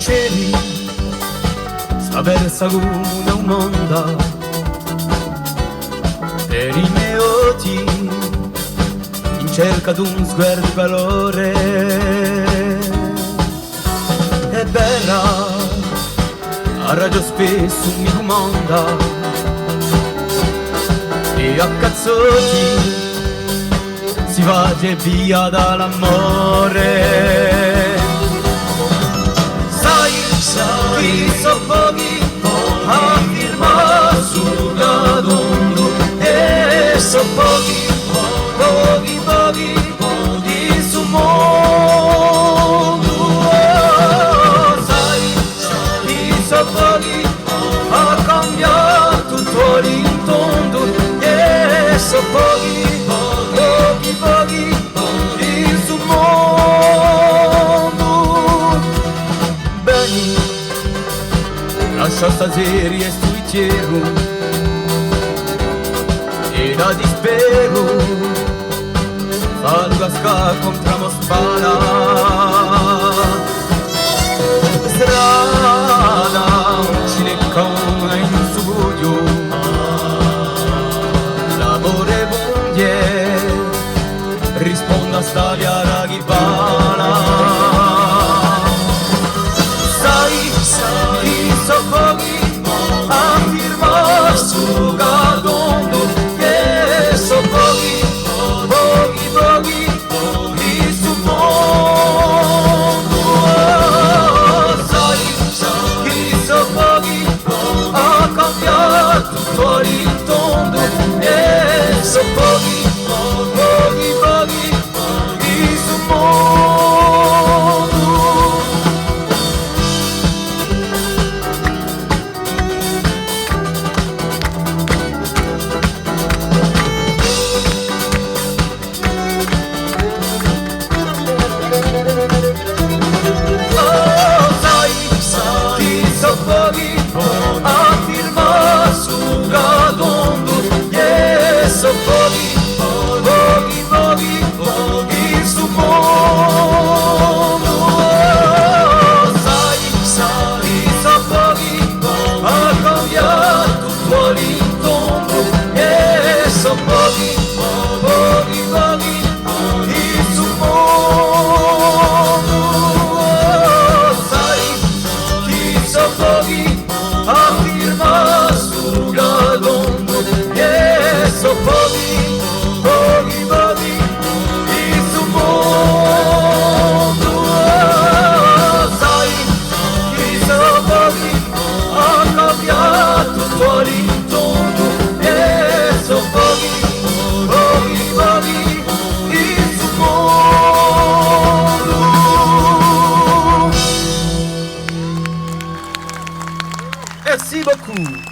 cieli s'avversa come un'onda per i miei occhi in cerca d'un sguardo di calore. È bella, a raggio spesso mi comanda e a cazzotti si va via dall'amore. Sai, chi so pochi a firma sul gadondo e so pochi su mondo. Sai, chi so pochi a cambiare tutto l'intondo e so pochi su mondo. Bene, lascia sta serie stuitiero e la dispero fa cascare contro la spalla. Strada ci leccona in studio, lavoro e bondie risponda a sta via chi bala. Sai, chi so pochi a firmare su gadondo e so pochi su mondo. Sai, chi so pochi a cambiare tutto l'intondo e so pochi su mondo. Oh, sai, chi so pochi a firmare su gadondo e so pochi su mondo. Sai, chi so pochi a cambiare tutto l'intondo e so pochi su mondo. Sai, chi so pochi